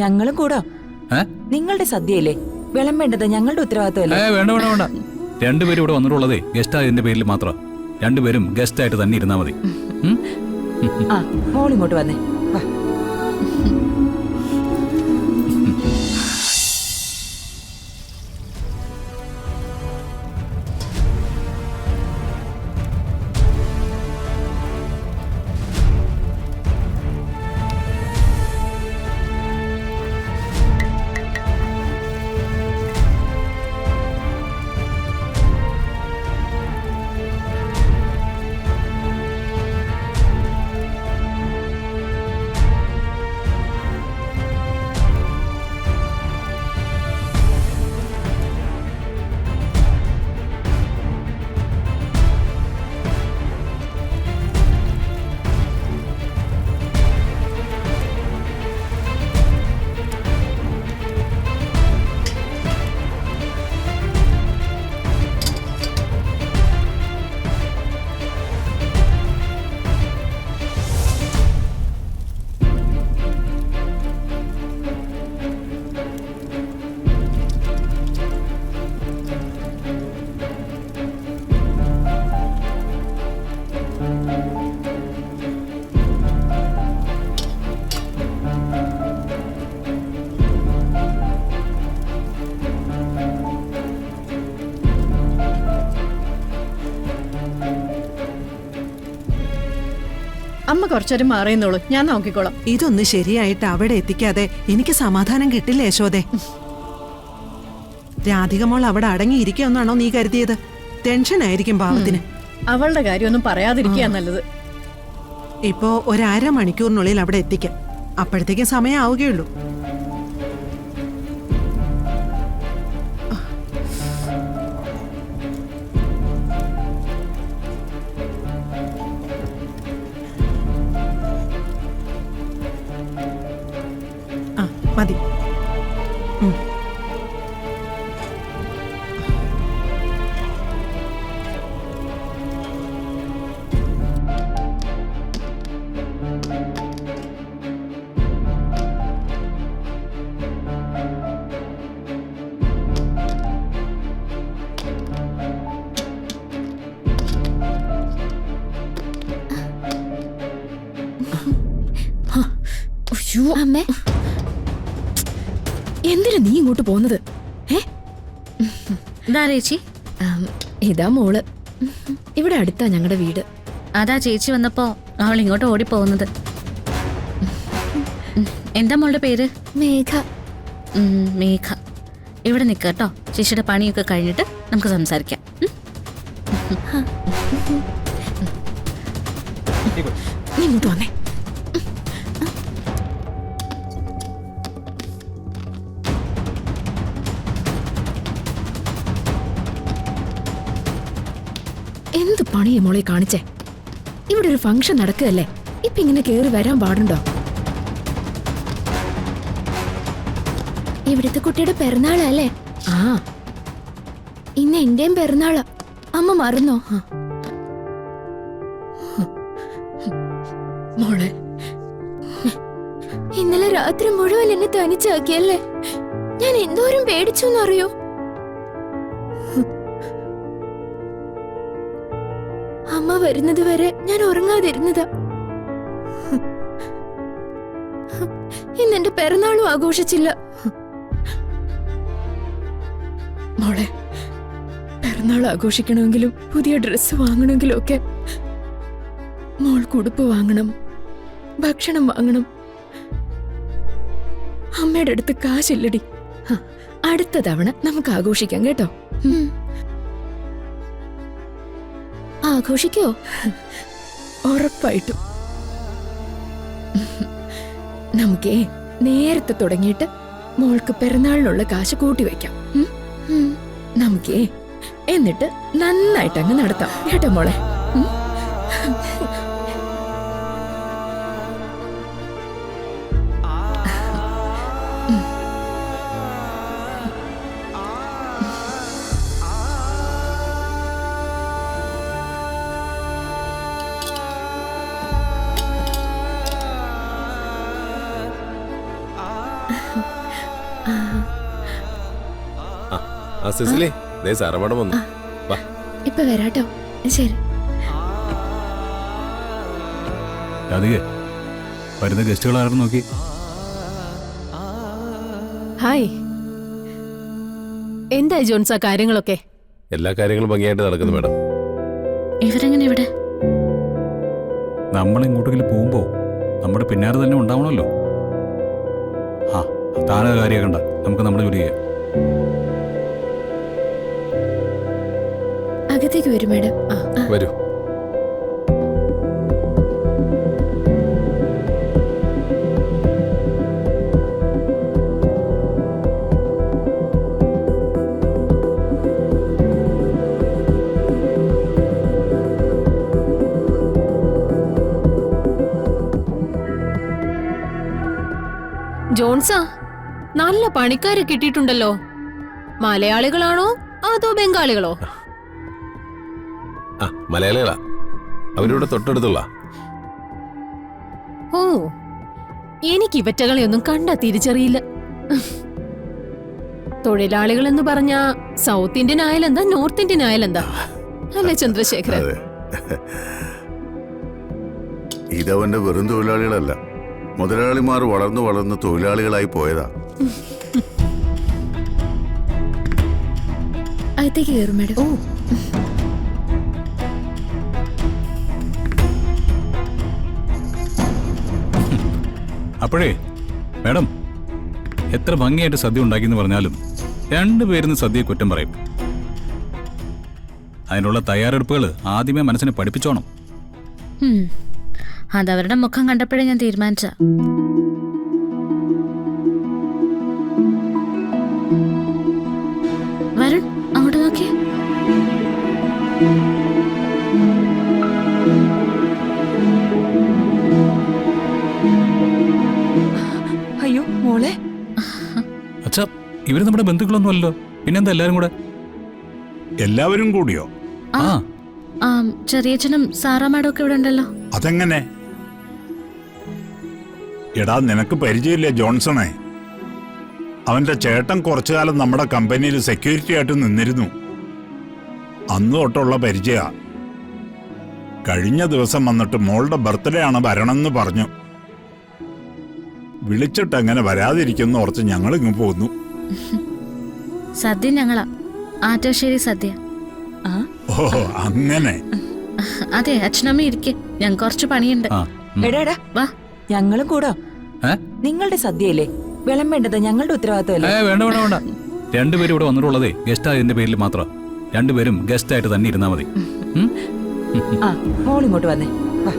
ഞങ്ങളും കൂടോ? നിങ്ങളുടെ സദ്യയില്ലേ, വിളമ്പേണ്ടത് ഞങ്ങളുടെ ഉത്തരവാദിത്തമല്ലേ? വേണ്ട വേണ്ട വേണ്ട. രണ്ടുപേരും ഇവിടെ വന്നിട്ടുള്ളതേ ഗസ്റ്റ് ആയതിന്റെ പേരിൽ മാത്രം. രണ്ടുപേരും ഗസ്റ്റ് ആയിട്ട് തന്നെ ഇരുന്നാ മതി. ആ, മോളിങ്ങോട്ട് വന്നേ. വാ. അമ്മ കുറച്ചേരം മാറിയെന്നോളൂ, ഞാൻ നോക്കിക്കോളാം. ഇതൊന്ന് ശരിയായിട്ട് അവിടെ എത്തിക്കാതെ എനിക്ക് സമാധാനം കിട്ടില്ല യശോദേ. രാധിക മോൾ അവിടെ അടങ്ങിയിരിക്കുമെന്നാണോ നീ കരുതിയത്? ടെൻഷനായിരിക്കും പാവത്തിന്. അവളുടെ കാര്യമൊന്നും പറയാതിരിക്കുക നല്ലത്. ഇപ്പോ ഒരര മണിക്കൂറിനുള്ളിൽ അവിടെ എത്തിക്കാം. അപ്പോഴത്തേക്കും സമയം ആവുകയുള്ളൂ. മതി. അമ്മേ, എന്തിനാ നീ ഇങ്ങോട്ട് പോകുന്നത്? ചേച്ചി, ഇതാ മോള്. ഇവിടെ അടുത്താ ഞങ്ങളുടെ വീട്. അതാ ചേച്ചി വന്നപ്പോ അവൾ ഇങ്ങോട്ട് ഓടിപ്പോകുന്നത്. എന്താ മോളുടെ പേര്? മേഘ. മേഘ. ഇവിടെ നിൽക്കട്ടോ, ചേച്ചിയുടെ പണിയൊക്കെ കഴിഞ്ഞിട്ട് നമുക്ക് സംസാരിക്കാം. നീ ഇങ്ങോട്ട് വന്നേ. എന്ത് പണിയെ മോളെ കാണിച്ചേ? ഇവിടെ ഒരു ഫംഗ്ഷൻ നടക്കുകയല്ലേ, ഇപ്പൊ ഇങ്ങനെ കേറി വരാൻ പാടുണ്ടോ? ഇവിടുത്തെ കുട്ടിയുടെ പിറന്നാളല്ലേ? ആ, ഇന്ന് എന്റെയും പിറന്നാളാ. അമ്മ മറന്നോ? മോളെ, ഇന്നലെ രാത്രി മുഴുവൻ എന്നെ തനിച്ചാക്കിയല്ലേ? ഞാൻ എന്തോരം പേടിച്ചു എന്നറിയോ? അമ്മ വരുന്നത് വരെ ഞാൻ ഉറങ്ങാതിരുന്നതാ. ഇന്നെന്റെ പിറന്നാളും ആഘോഷിച്ചില്ല. മോളെ, പിറന്നാൾ ആഘോഷിക്കണമെങ്കിലും പുതിയ ഡ്രസ്സ് വാങ്ങണമെങ്കിലും ഒക്കെ മോൾക്ക് ഉടുപ്പ് വാങ്ങണം, ഭക്ഷണം വാങ്ങണം. അമ്മയുടെ അടുത്ത് കാശില്ലടി. അടുത്ത തവണ നമുക്ക് ആഘോഷിക്കാം കേട്ടോ. ആഘോഷിക്കോ? ഉറപ്പായിട്ടും. നമുക്കേ നേരത്തെ തുടങ്ങിയിട്ട് മോൾക്ക് പിറന്നാളിനുള്ള കാശ് കൂട്ടി വെക്കാം. നമുക്കേ എന്നിട്ട് നന്നായിട്ട് അങ്ങ് നടത്താം കേട്ടോ മോളെ. ആ സിസിലി ദേ സാറമ്മടം വന്നു. വാ. ഇപ്പൊ വരാട്ടോ. ശരി. രാധികേ, വരുന്ന ഗസ്റ്റുകളായിരുന്നു നോക്കി. ഹായ്, എന്തായി ജോൺസാ കാര്യങ്ങളൊക്കെ? എല്ലാ കാര്യങ്ങളും ഭംഗിയായിട്ട് നടക്കുന്നു മാഡം. ഇവരെങ്ങനെ ഇവിടെ? നമ്മൾ ഇങ്ങോട്ടെങ്കിലും പോകുമ്പോ നമ്മുടെ പിന്നാലെ തന്നെ ഉണ്ടാവണമല്ലോ. ആ, താന കാര്യം കണ്ട, നമുക്ക് നമ്മുടെ ജോലി ചെയ്യാം. അകത്തേക്ക് വരും മാഡം. വരൂ. ജോൺസാ, നല്ല പണിക്കാരെ കിട്ടിയിട്ടുണ്ടല്ലോ. മലയാളികളാണോ അതോ ബംഗാളികളോ? ആ, മലയാളികളാ. അവരിവിടെ തൊട്ടടുത്തുള്ള. ഓ, എനിക്ക് ഇവറ്റകളെ ഒന്നും കണ്ടാ തിരിച്ചറിയില്ല. തൊഴിലാളികൾ എന്ന് പറഞ്ഞാ സൗത്ത് ഇന്ത്യൻ ആയാലെന്താ, നോർത്ത് ഇന്ത്യൻ ആയാലെന്താ അല്ലേ ചന്ദ്രശേഖരൻ? ഇതവന്റെ വെറും തൊഴിലാളികളല്ല, മുതലാളിമാർ വളർന്നു വളർന്ന് തൊഴിലാളികളായി പോയതാ. അകത്തേക്ക് കയറും മാഡം. ഓ, അപ്പോഴേ മാഡം, എത്ര ഭംഗിയായിട്ട് സദ്യ ഉണ്ടാക്കിയെന്ന് പറഞ്ഞാലും രണ്ടുപേരുന്ന് സദ്യയെ കുറ്റം പറയും. അതിനുള്ള തയ്യാറെടുപ്പുകൾ ആദ്യമേ മനസ്സിനെ പഠിപ്പിച്ചോണം. അതവരുടെ മുഖം കണ്ടപ്പോഴേ ഞാൻ തീരുമാനിച്ച. വരുൺ, അങ്ങോട്ട് നോക്കിയേ. അയ്യോ മോളെ, അച്ഛാ, ഇവര് നമ്മുടെ ബന്ധുക്കളൊന്നുമല്ലോ, പിന്നെന്താ എല്ലാരും കൂടെ? എല്ലാവരും കൂടിയോ? ആ, ചെറിയച്ഛനും സാറാമാടും ഒക്കെ ഇവിടെ ഉണ്ടല്ലോ. അതെങ്ങനെ? എടാ, നിനക്ക് പരിചയമില്ലേ ജോൺസണെ? അവന്റെ ചേട്ടൻ കുറച്ചു കാലം നമ്മുടെ കമ്പനിയിൽ സെക്യൂരിറ്റി ആയിട്ട് നിന്നിരുന്നു. അന്ന് തൊട്ടുള്ള പരിചയ. കഴിഞ്ഞ ദിവസം വന്നിട്ട് മോളുടെ ബർത്ത്ഡേ ആണ് വരണമെന്ന് പറഞ്ഞു. വിളിച്ചിട്ട് എങ്ങനെ വരാതിരിക്കുന്നു ഓർത്ത് ഞങ്ങൾ ഇങ്ങ് പോന്നു. സദ്യ ഞങ്ങളാ, ആറ്റശ്ശേരി സദ്യ. ഓ, അങ്ങനെ. അതെ, അച്ഛനമ്മ ഇരിക്കെ, ഞാൻ കുറച്ച് പണിയുണ്ട്. ആ, എടാ വാ. ഞങ്ങളും കൂടാ. ഏ? നിങ്ങളുടെ സദ്യയല്ലേ, വിളമ്പേണ്ടത് ഞങ്ങളുടെ ഉത്തരവാദിത്തമല്ലേ? വേണ്ട വേണ്ട വേണ്ട. രണ്ടുപേരും ഇവിടെ വന്നിട്ടുള്ളതേ ഗസ്റ്റ് ആയതിന്റെ പേരിൽ മാത്രം. രണ്ടുപേരും ഗസ്റ്റ് ആയിട്ട് തന്നെ ഇരുന്നാ മതി. ആ, മോളിങ്ങോട്ട് വന്നേ, വാ.